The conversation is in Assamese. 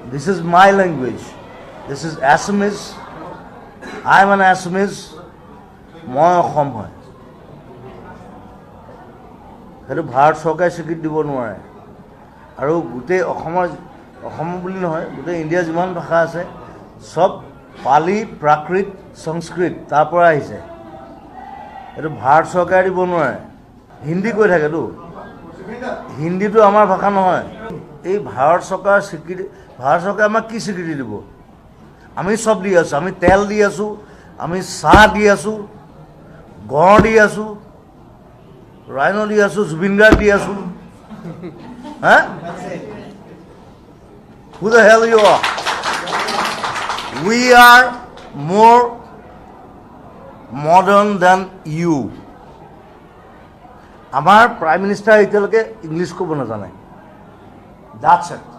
This is my language. This is Assamese. I am an Assamese. মই অসম হয় সেইটো ভাৰত চৰকাৰে স্বীকৃতি দিব নোৱাৰে আৰু গোটেই অসম বুলি নহয় গোটেই ইণ্ডিয়াৰ যিমান ভাষা আছে সব পালি প্ৰাকৃত সংস্কৃত তাৰ পৰা আহিছে এইটো ভাৰত চৰকাৰে দিব নোৱাৰে হিন্দী কৈ থাকেতো হিন্দীটো আমাৰ ভাষা নহয় এই ভাৰত চৰকাৰে আমাক কি স্বীকৃতি দিব আমি সব দি আছোঁ আমি তেল দি আছোঁ আমি চাহ দি আছোঁ গড় দি আছোঁ ৰাইনো দি আছোঁ জুবিন গাৰ্গ দি আছোঁ হা Who the hell you are? We are more modern than you. আমাৰ প্ৰাইম মিনিষ্টাৰ এতিয়ালৈকে ইংলিছ ক'ব নাজানে That's it.